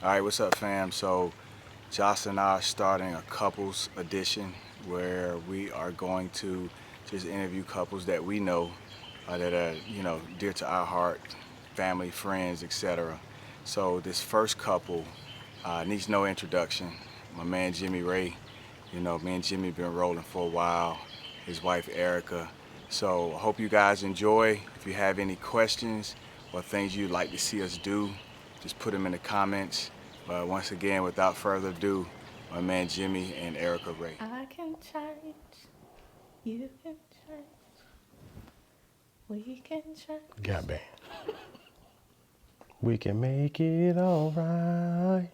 All right, what's up, fam? So, Josh and I are starting a couples edition where we are going to just interview couples that we know that are, dear to our heart, family, friends, etc. So, this first couple needs no introduction. My man Jimmy Ray. Me and Jimmy been rolling for a while. His wife Erica. So, I hope you guys enjoy. If you have any questions or things you'd like to see us do, just put them in the comments. But once again, without further ado, my man Jimmy and Erica Ray. I can change, you can change, we can change. Got bad. We can make it all right.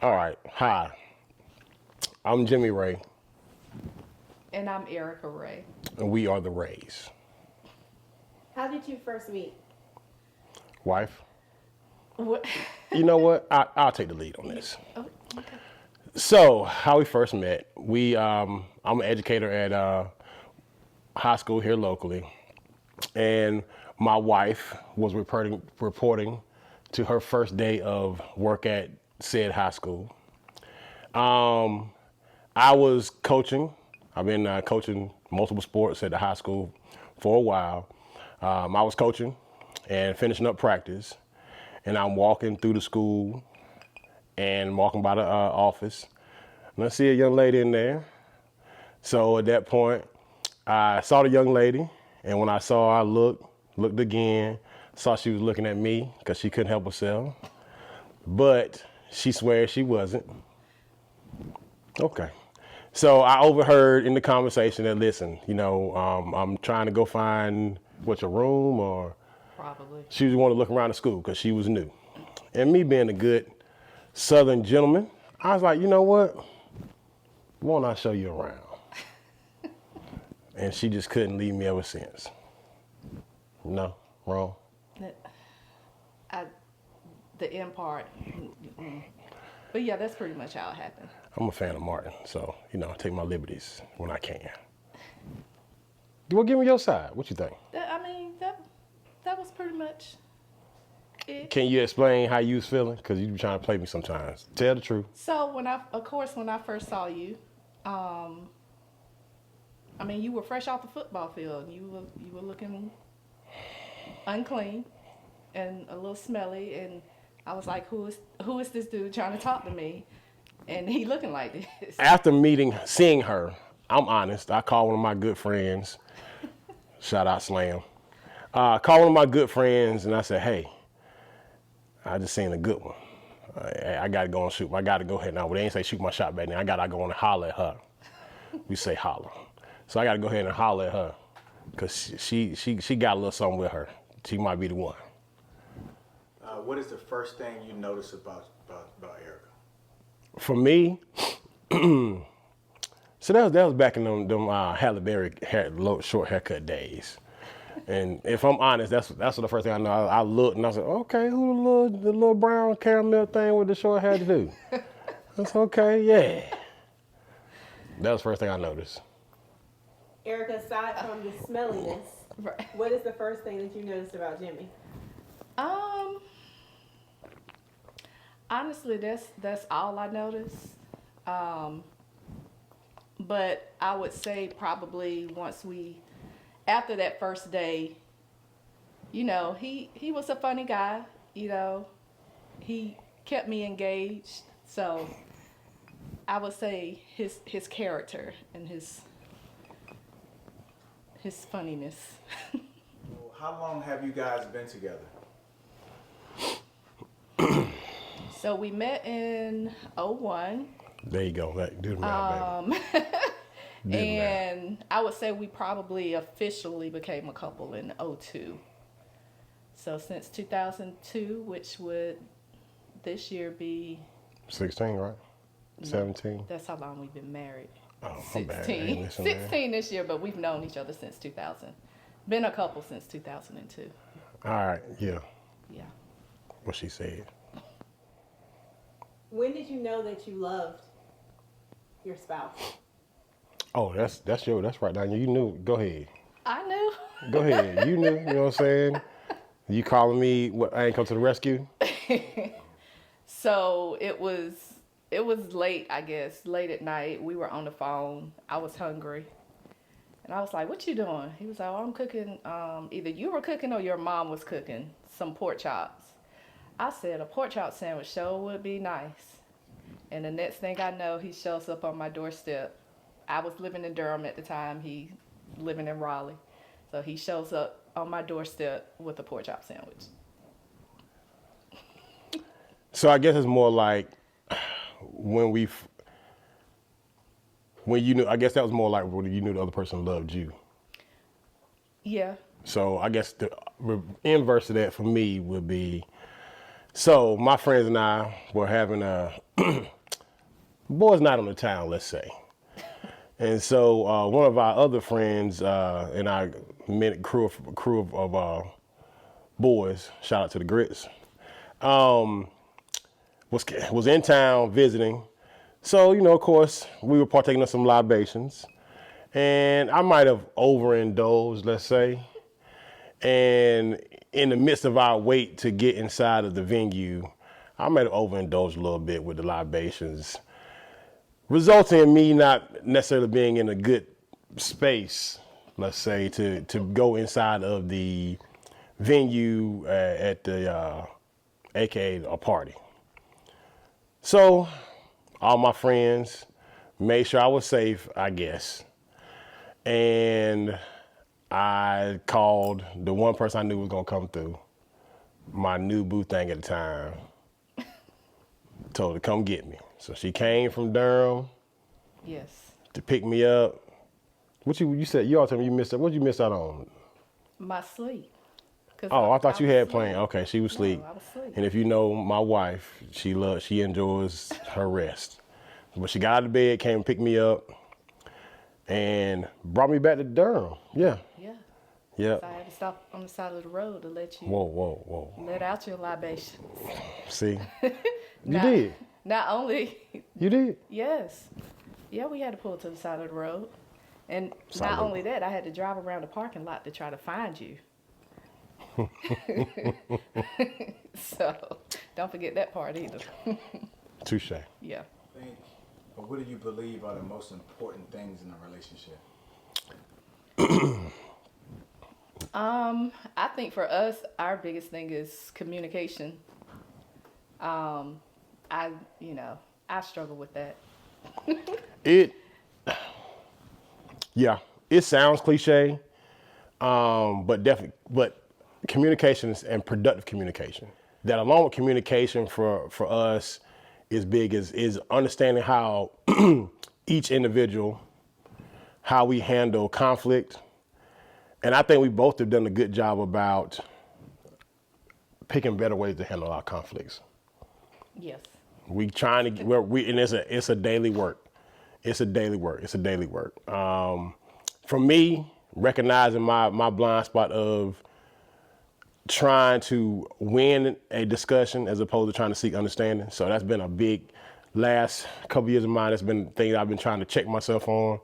All right. Hi. I'm Jimmy Ray, And I'm Erica Ray. and we are the Rays. How did you first meet? Wife? What? You know what? I'll take the lead on this. Oh, okay. So, how we first met, I'm an educator at high school here locally, and my wife was reporting to her first day of work at said high school. I was coaching. I've been coaching multiple sports at the high school for a while. I was coaching and finishing up practice, and I'm walking through the school and walking by the office, and I see a young lady in there. So at that point, I saw the young lady, and when I saw her, I looked again, saw she was looking at me because she couldn't help herself, but she swears she wasn't. Okay. So I overheard in the conversation that, listen, I'm trying to go find, your room, or Probably. she was wanting to look around the school because she was new. And me being a good Southern gentleman, I was like, you know what? Won't I show you around? And she just couldn't leave me ever since. No, wrong. The end part. But yeah, that's pretty much how it happened. I'm a fan of Martin, so, I take my liberties when I can. Well, give me your side. What you think? That was pretty much it. Can you explain how you was feeling? Because you be trying to play me sometimes. Tell the truth. So when I first saw you, you were fresh off the football field. You were looking unclean and a little smelly, and I was like, who is this dude trying to talk to me? And he looking like this. After seeing her, I'm honest. I called one of my good friends. Shout out Slam. Called one of my good friends, and I said, hey, I just seen a good one. I got to go and shoot. I got to go ahead now. Well, they ain't say shoot my shot back then. I got to go and holler at her. We say holler. So I got to go ahead and holler at her because she got a little something with her. She might be the one. What is the first thing you notice about Erica? For me, so that was back in them Halle Berry short haircut days. And if I'm honest, that's the first thing I know. I looked and I said, okay, who the little brown caramel thing with the short hair to do? That's okay, yeah. That was the first thing I noticed. Erica, aside from the smelliness, Right. what is the first thing that you noticed about Jimmy? Honestly, that's all I noticed. But I would say probably after that first day, he was a funny guy. He kept me engaged. So I would say his character and his funniness. How long have you guys been together? So we met in 2001. There you go. Do the math, baby. And I would say we probably officially became a couple in 2002. So since 2002, which would this year be 16, right? 17. That's how long we've been married. Oh, I'm bad. I ain't 16. listening there. 16 this year, but we've known each other since 2000. Been a couple since 2002. All right, yeah. Yeah. what she said. When did you know that you loved your spouse? Oh, that's right now. You knew. Go ahead. I knew. Go ahead. You knew. You know what I'm saying? You calling me? What? I ain't come to the rescue. So it was late, I guess, late at night. We were on the phone. I was hungry. And I was like, "What you doing?" He was like, "Oh, I'm cooking. Either you were cooking or your mom was cooking some pork chops." I said, "A pork chop sandwich sure would be nice." And the next thing I know, he shows up on my doorstep. I was living in Durham at the time. He living in Raleigh. So he shows up on my doorstep with a pork chop sandwich. So I guess it's more like when you knew. I guess that was more like when you knew the other person loved you. Yeah. So I guess the inverse of that for me would be, so my friends and I were having a boys' night on the town, let's say. And so one of our other friends and I met a crew of boys, shout out to the Grits, was in town visiting. So, of course, we were partaking of some libations. And I might have overindulged, let's say. And in the midst of our wait to get inside of the venue, I might have overindulged a little bit with the libations, resulting in me not necessarily being in a good space, let's say, to go inside of the venue at the, AKA a party. So all my friends made sure I was safe, I guess. And I called the one person I knew was gonna come through, my new boo thing at the time, told her to come get me. So she came from Durham Yes. to pick me up. What you said, you all told me you missed out. What did you miss out on? My sleep. 'Cause Oh, I thought you was had asleep. plans. Okay, she was asleep. No, I was asleep. And if you know my wife, she enjoys her rest. But she got out of bed, came and picked me up, and brought me back to Durham. Yeah. Yeah. Yeah. So I had to stop on the side of the road to let you Whoa. let out your libations. See? You Not- did. Not only, You did. yes. Yeah, we had to pull to the side of the road. And not Solid. only that, I had to drive around the parking lot to try to find you. So don't forget that part either. Touche. Yeah. What do you believe are the most important things in a relationship? I think for us, our biggest thing is communication. I struggle with that. Yeah, it sounds cliche, but communication and productive communication. That along with communication for us is big is understanding how each individual, how we handle conflict. And I think we both have done a good job about picking better ways to handle our conflicts. Yes. We trying to and it's a daily work. It's a daily work. For me, recognizing my blind spot of trying to win a discussion as opposed to trying to seek understanding. So that's been a big last couple years of mine. That's been things I've been trying to check myself on,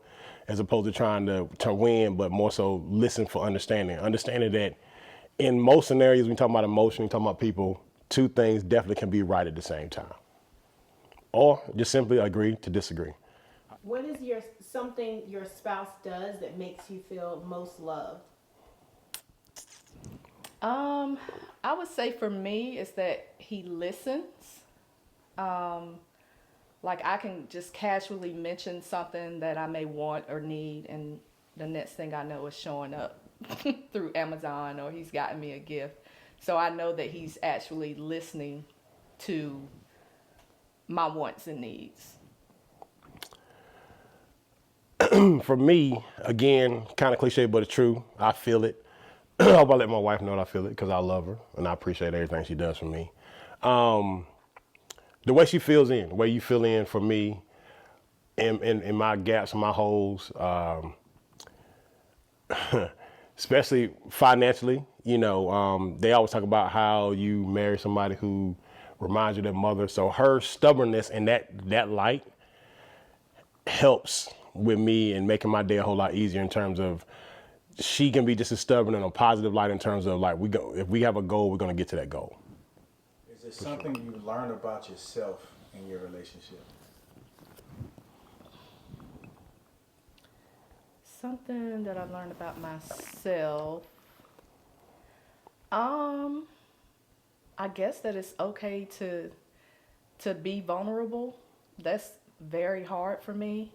as opposed to trying to win, but more so listen for understanding. Understanding that in most scenarios, when we talk about emotion, we talk about people, two things definitely can be right at the same time. Or just simply agree to disagree. What is something your spouse does that makes you feel most loved? I would say for me is that he listens. Like I can just casually mention something that I may want or need, and the next thing I know is showing up through Amazon, or he's gotten me a gift. So I know that he's actually listening to my wants and needs. For me, again, kind of cliche, but it's true. I feel it. I hope I let my wife know that I feel it because I love her and I appreciate everything she does for me. The way she fills in, the way you fill in for me in my gaps and my holes, especially financially, They always talk about how you marry somebody who reminds you of their mother. So her stubbornness and that light helps with me and making my day a whole lot easier in terms of she can be just as stubborn in a positive light in terms of like if we have a goal, we're going to get to that goal. Is there something you learn about yourself in your relationship? Something that I learned about myself. I guess that it's okay to be vulnerable. That's very hard for me.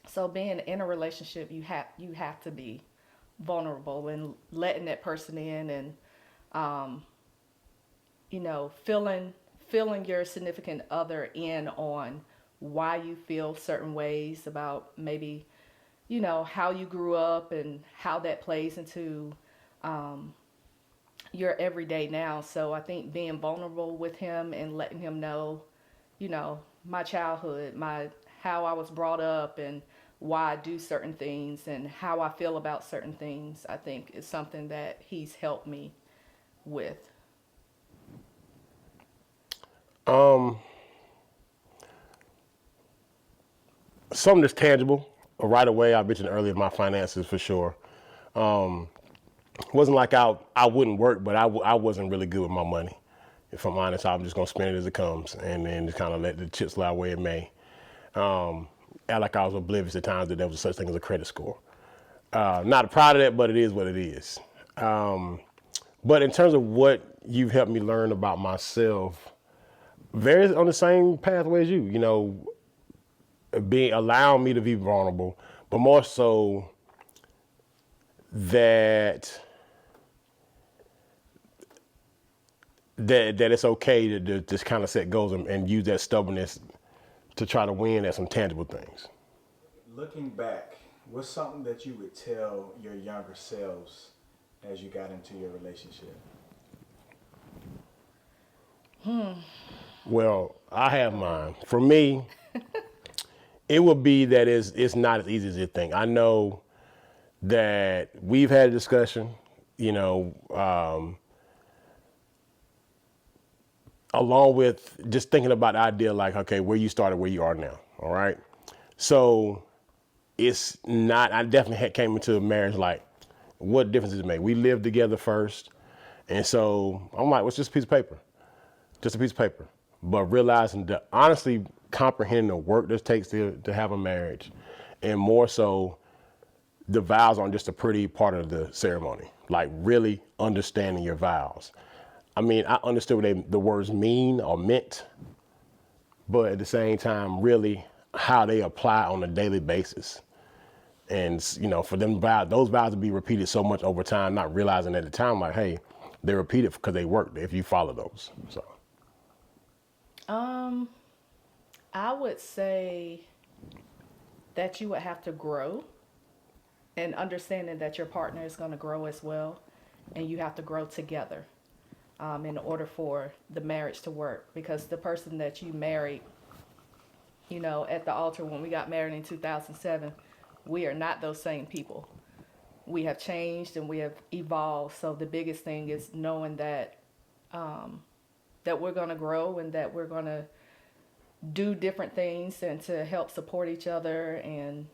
So being in a relationship, you have to be vulnerable and letting that person in, and feeling your significant other in on why you feel certain ways about maybe how you grew up and how that plays into your everyday now. So I think being vulnerable with him and letting him know, my childhood, my how I was brought up, and why I do certain things and how I feel about certain things, I think is something that he's helped me with. Something that's tangible. Right away, I mentioned earlier my finances for sure. It wasn't like I wouldn't work, but I wasn't really good with my money. If I'm honest, I'm just gonna spend it as it comes, and then just kind of let the chips lie where it may. Act like I was oblivious at times that there was such thing as a credit score. Not proud of that, but it is what it is. But in terms of what you've helped me learn about myself, very on the same pathway as you. Being allowing me to be vulnerable, but more so that it's okay to just kind of set goals and use that stubbornness to try to win at some tangible things. Looking back, what's something that you would tell your younger selves as you got into your relationship? Well, I have mine. For me, it would be that it's not as easy as you think. I know that we've had a discussion, along with just thinking about the idea like, okay, where you started, where you are now. All right. So it's not, I definitely came into a marriage like, what difference does it make? We lived together first. And so I'm like, what's just a piece of paper? Just a piece of paper. But realizing that honestly comprehending the work that it takes to have a marriage, and more so the vows aren't just a pretty part of the ceremony, like really understanding your vows. I mean, I understood what the words mean or meant, but at the same time, really how they apply on a daily basis. And, for them those vows to be repeated so much over time, not realizing at the time, like, hey, they're repeated because they work if you follow those. So. I would say that you would have to grow, and understanding that your partner is going to grow as well, and you have to grow together in order for the marriage to work. Because the person that you married, at the altar when we got married in 2007, we are not those same people. We have changed and we have evolved. So the biggest thing is knowing that that we're going to grow and that we're going to do different things, and to help support each other and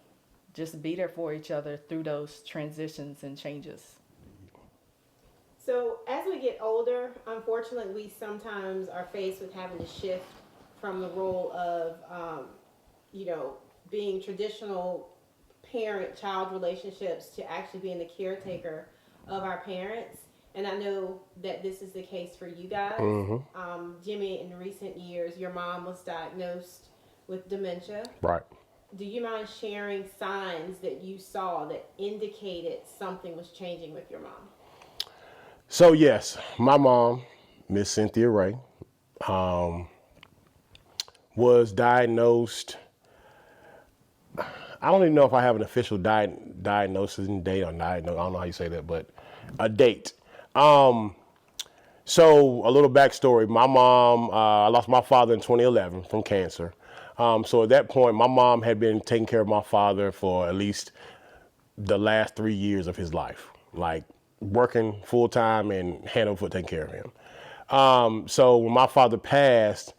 just be there for each other through those transitions and changes. So as we get older, unfortunately, we sometimes are faced with having to shift from the role of, being traditional parent-child relationships to actually being the caretaker of our parents. And I know that this is the case for you guys. Mm-hmm. Jimmy, in recent years, your mom was diagnosed with dementia. Right. Do you mind sharing signs that you saw that indicated something was changing with your mom? So yes, my mom, Miss Cynthia Ray, was diagnosed. I don't even know if I have an official diagnosis and date or not. I don't know how you say that, but a date. So a little backstory. My mom, I lost my father in 2011 from cancer. So at that point, my mom had been taking care of my father for at least the last 3 years of his life. like working full time and hand over foot taking care of him. So when my father passed,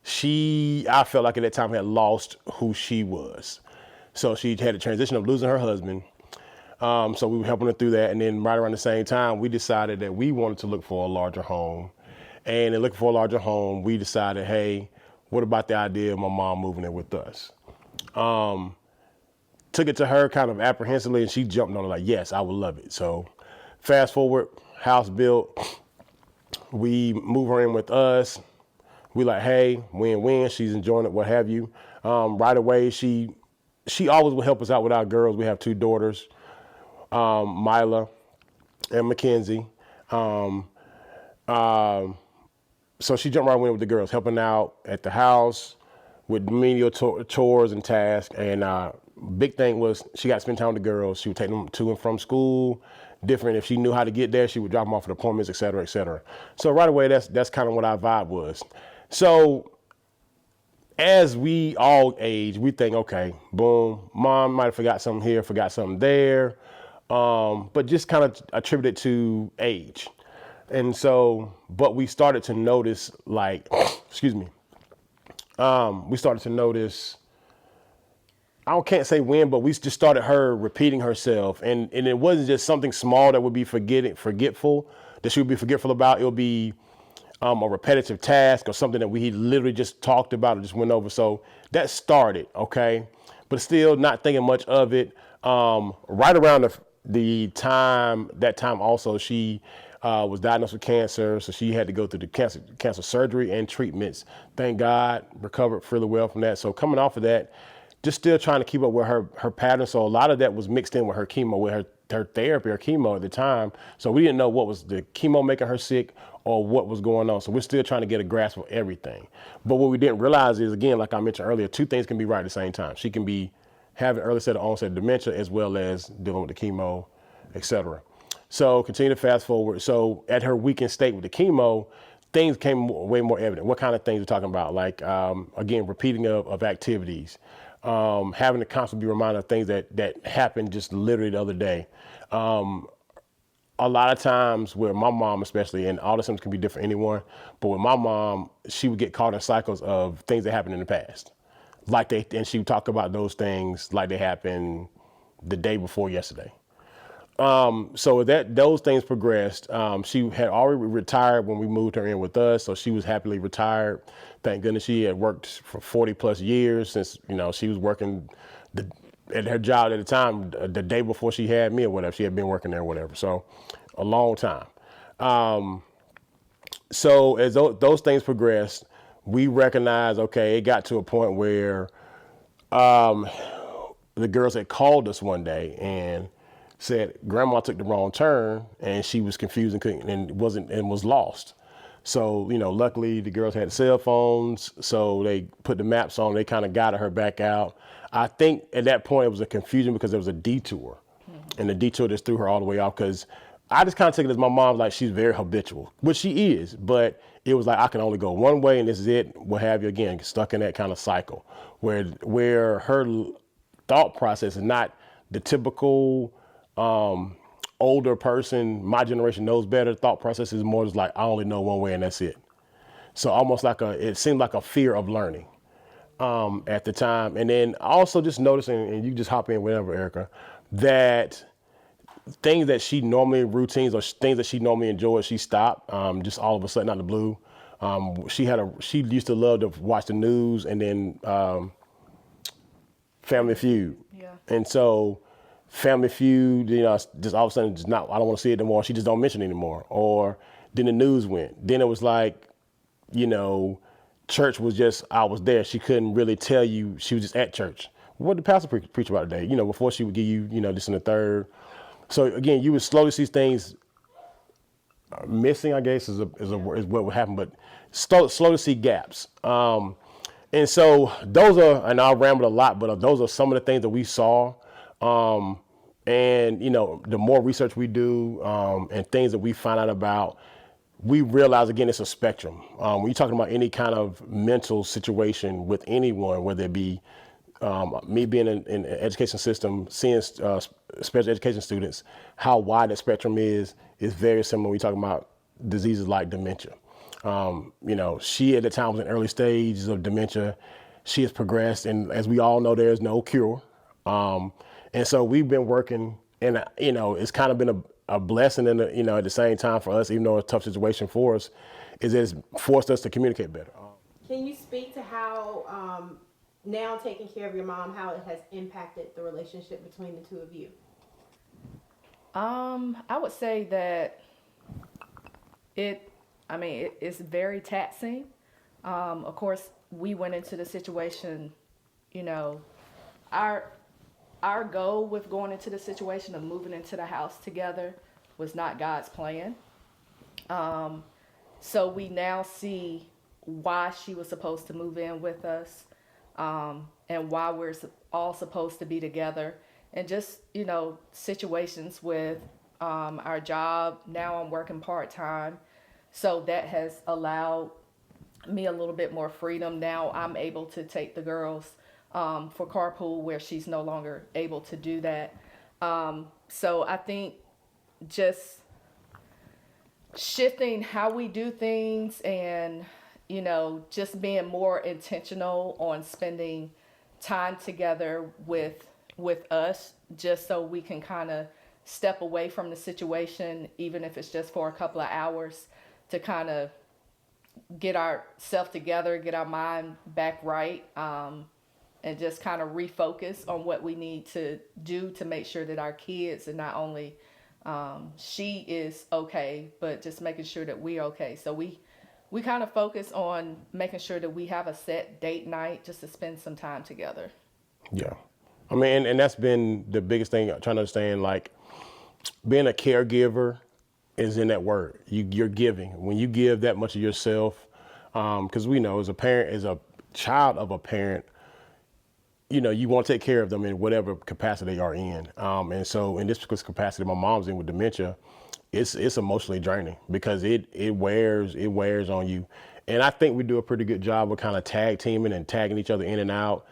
I felt like at that time had lost who she was. So she had a transition of losing her husband. So we were helping her through that. And then right around the same time, we decided that we wanted to look for a larger home. And in looking for a larger home, we decided, hey, what about the idea of my mom moving in with us? Took it to her kind of apprehensively, and she jumped on it like, yes, I would love it. So fast forward, house built, we move her in with us. We like, hey, win-win. She's enjoying it, what have you. Right away, she always will help us out with our girls. We have 2 daughters, Mila and Mackenzie. So she jumped right in with the girls, helping out at the house with menial chores and tasks. And big thing was she got to spend time with the girls. She would take them to and from school. Different, if she knew how to get there, she would drop them off at appointments, et cetera, et cetera. So right away, that's kind of what our vibe was. So as we all age, we think, okay, boom, mom might have forgot something here, forgot something there, but just kind of attribute it to age. And so, but we started to notice, like, excuse me, we started to notice, can't say when, but we just started her repeating herself. And it wasn't just something small that would be forgetful, that she would be forgetful about. It would be a repetitive task or something that we literally just talked about or just went over. So that started, okay? But still not thinking much of it. Right around that time also, she was diagnosed with cancer. So she had to go through the cancer surgery and treatments. Thank God, recovered fairly well from that. So coming off of that, just still trying to keep up with her pattern. So a lot of that was mixed in with her chemo, with her therapy or chemo at the time. So we didn't know what was the chemo making her sick or what was going on. So we're still trying to get a grasp of everything. But what we didn't realize is, again, like I mentioned earlier, 2 things can be right at the same time. She can be having early onset dementia as well as dealing with the chemo, etc. So continue to fast forward. So at her weakened state with the chemo, things came way more evident. What kind of things we're talking about? Like, again, repeating of activities. Having to constantly be reminded of things that happened just literally the other day. A lot of times where my mom especially, and all the symptoms can be different for anyone, but with my mom, she would get caught in cycles of things that happened in the past. And she would talk about those things like they happened the day before yesterday. So those things progressed. She had already retired when we moved her in with us, so she was happily retired. Thank goodness. She had worked for 40 plus years since, she was working at her job at the time, the day before she had me or whatever. She had been working there or whatever. So a long time. So as those things progressed, we recognized, okay, it got to a point where the girls had called us one day and said grandma took the wrong turn and she was confused and was lost. So, luckily the girls had cell phones, so they put the maps on, they kind of guided her back out. I think at that point it was a confusion because there was a detour, and the detour just threw her all the way off, because I just kind of took it as my mom, like, she's very habitual, which she is, but it was like, I can only go one way and this is it, what have you, again, stuck in that kind of cycle where her thought process is not the typical older person, my generation knows better. Thought process is more just like, I only know one way and that's it. So almost it seemed like a fear of learning at the time. And then also just noticing, and you just hop in whenever, Erica, that things that she normally, routines or things that she normally enjoyed, she stopped just all of a sudden out of the blue. She used to love to watch the news and then Family Feud. Yeah. And so Family Feud, just all of a sudden, just not, I don't want to see it anymore. She just don't mention it anymore. Or then the news went. Then it was like, church was just, I was there. She couldn't really tell you, she was just at church. What did the pastor preach about today? Before she would give you, this and the third. So again, you would slowly see things missing, I guess, is what would happen, but slow to see gaps. And so those are, and I'll ramble a lot, but those are some of the things that we saw. And the more research we do, and things that we find out about, we realize, again, it's a spectrum. When you're talking about any kind of mental situation with anyone, whether it be me being in the education system, seeing special education students, how wide the spectrum is very similar when we talk about diseases like dementia. She at the time was in early stages of dementia. She has progressed, and as we all know, there's no cure. And so we've been working, and it's kind of been a blessing, and at the same time for us, even though it's a tough situation for us, is it's forced us to communicate better. Can you speak to how now taking care of your mom, how it has impacted the relationship between the two of you? I would say that it's very taxing. Of course, we went into the situation, our goal with going into the situation of moving into the house together was not God's plan. So we now see why she was supposed to move in with us, and why we're all supposed to be together, and just situations with our job. Now I'm working part-time, so that has allowed me a little bit more freedom. Now I'm able to take the girls for carpool where she's no longer able to do that. So I think just shifting how we do things, and just being more intentional on spending time together with us, just so we can kind of step away from the situation, even if it's just for a couple of hours, to kind of get ourselves together, get our mind back right, and just kind of refocus on what we need to do to make sure that our kids, and not only she is okay, but just making sure that we're okay. So we kind of focus on making sure that we have a set date night just to spend some time together. Yeah. I mean, and that's been the biggest thing, trying to understand, like, being a caregiver is in that word. You're giving. When you give that much of yourself, because we know as a parent, as a child of a parent, you want to take care of them in whatever capacity they are in. And so in this particular capacity my mom's in with dementia, it's emotionally draining, because it wears on you. And I think we do a pretty good job of kind of tag teaming and tagging each other in and out,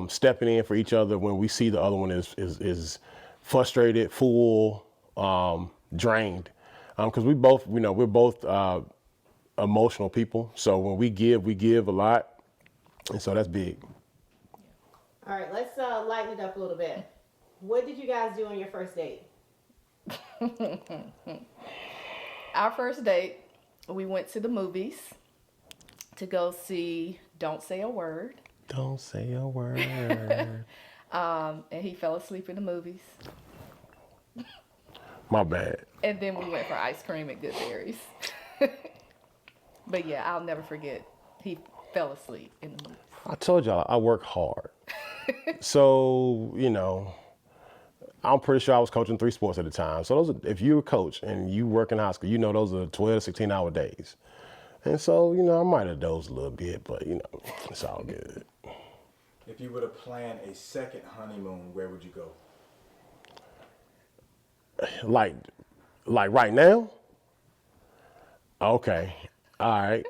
stepping in for each other when we see the other one is frustrated, full, drained. Because we're both emotional people. So when we give a lot. And so that's big. All right, let's lighten it up a little bit. What did you guys do on your first date? Our first date, we went to the movies to go see Don't Say a Word. Don't say a word. And he fell asleep in the movies. My bad. And then we went for ice cream at Goodberry's. But yeah, I'll never forget. He fell asleep in the movies. I told y'all I work hard. So, I'm pretty sure I was coaching 3 sports at the time. So if you're a coach and you work in high school, those are 12, 16-hour days. And so, I might have dozed a little bit, but, it's all good. If you were to plan a second honeymoon, where would you go? Like right now? Okay. All right.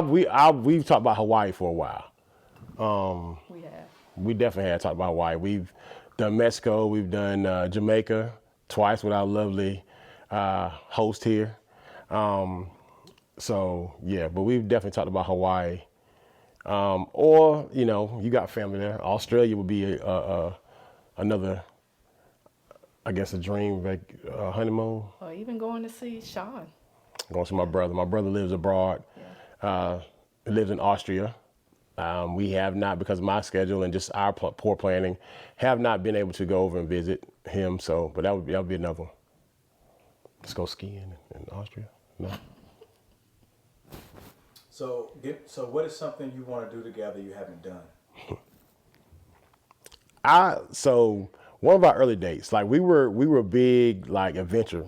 We've talked about Hawaii for a while. We have. We definitely had talked about Hawaii. We've done Mexico. We've done Jamaica twice with our lovely host here. So yeah, but we've definitely talked about Hawaii. Or you got family there. Australia would be another, I guess, a dream honeymoon. Or even going to see Sean. Going to see my brother. My brother lives abroad. Yeah. He lives in Austria. We have not, because of my schedule and just our poor planning, have not been able to go over and visit him. So, but that would be another one. Let's go skiing in Austria. No. So what is something you want to do together you haven't done? So one of our early dates, like we were big like adventure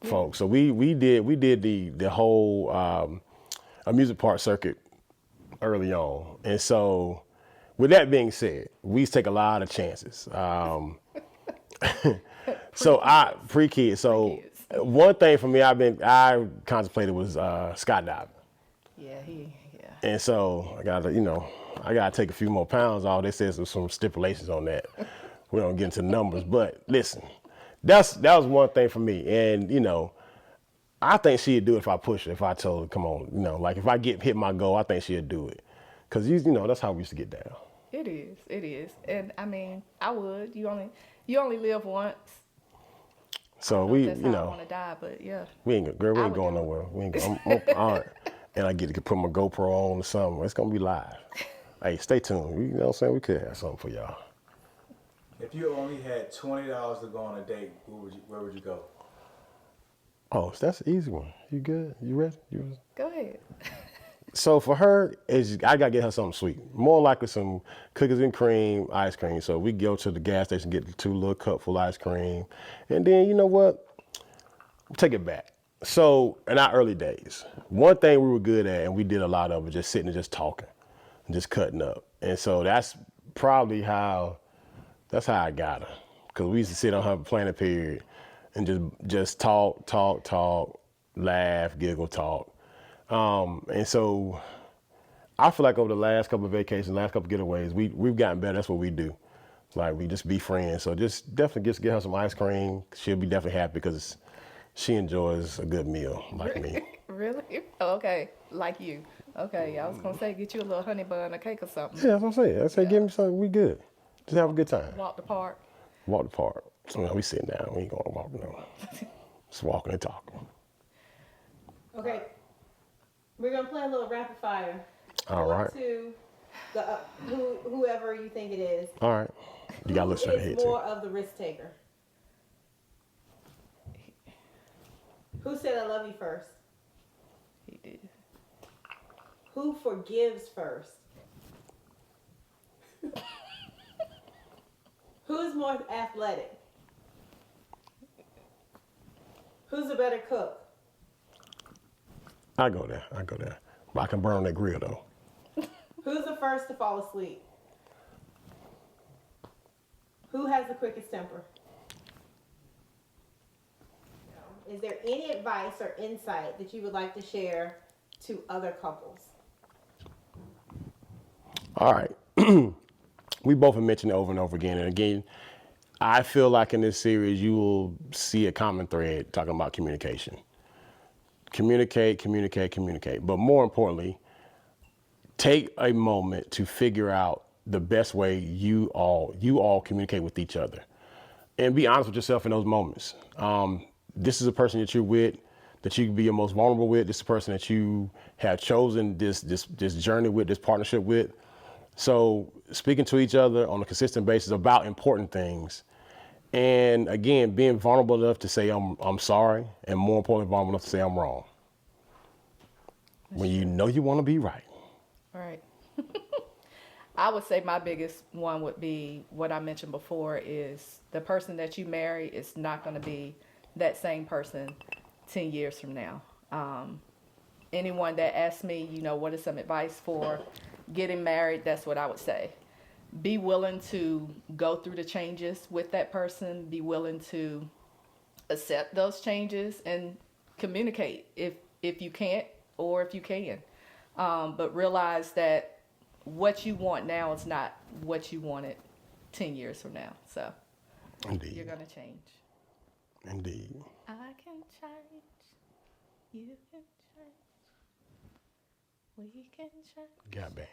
folks. So we did the whole amusement park circuit early on. And so with that being said, we used to take a lot of chances. So pre-kids. So one thing for me I contemplated was skydiving. Yeah, And so I got to, I gotta take a few more pounds off. They said some stipulations on that. We don't get into numbers, but listen, that was one thing for me. And you know, I think she'd do it if I push her. If I told her, come on, you know, like if I hit my goal, I think she'd do it. Cause you know, that's how we used to get down. It is, and I mean, I would. You only live once. I So don't know we, if that's you how I know, want to die, but yeah. we ain't I would going do it. nowhere. We ain't going. All right. And I get to put my GoPro on or something. It's gonna be live. Hey, stay tuned. You know what I'm saying? We could have something for y'all. If you only had $20 to go on a date, where would you go? Oh, so that's an easy one. You good? You ready? Go ahead. So for her, I gotta get her something sweet. More likely some cookies and cream, ice cream. So we go to the gas station, get the 2 little cupful ice cream, and then you know what? Take it back. So in our early days, one thing we were good at, and we did a lot of it, just sitting and just talking, and just cutting up. And so that's probably that's how I got her, because we used to sit on her planning period and just talk, laugh, giggle, talk. And so I feel like over the last couple of vacations, last couple of getaways, we've gotten better. That's what we do. Like we just be friends. So just definitely just get her some ice cream. She'll be definitely happy because she enjoys a good meal like me. Really? Oh, okay, like you. Okay, I was gonna say get you a little honey bun, a cake or something. Yeah, that's what I'm saying. I say, Yeah. give me something. We good. Just have a good time. Walk the park. Walk the park. Well, we sitting down. We ain't going to walk no. Just walking and talking. Okay. We're gonna play a little rapid fire. All right. To the whoever you think it is. All right. You got to Who look straight is ahead more too. of the risk taker? Who said I love you first? He did. Who forgives first? Who's more athletic? Who's a better cook? I go there. But I can burn on that grill though. Who's the first to fall asleep? Who has the quickest temper? Is there any advice or insight that you would like to share to other couples? All right. We both have mentioned it over and over again. And again, I feel like in this series, you will see a common thread talking about communication. Communicate. But more importantly, take a moment to figure out the best way you all communicate with each other, and be honest with yourself in those moments. This is a person that you're with, that you can be your most vulnerable with. This is a person that you have chosen this journey with, this partnership with. So speaking to each other on a consistent basis about important things, and again, being vulnerable enough to say I'm sorry, and more importantly, vulnerable enough to say I'm wrong. When you know you want to be right. Right. I would say my biggest one would be what I mentioned before is the person that you marry is not going to be that same person 10 years from now. Anyone that asks me, you know, what is some advice for getting married, that's what I would say. Be willing to go through the changes with that person. Be willing to accept those changes and communicate if you can't or if you can. But realize that what you want now is not what you wanted 10 years from now. So Indeed. you're going to change. Indeed. I can change. You can change. We can change. Got bad.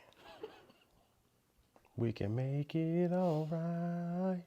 We can make it all right.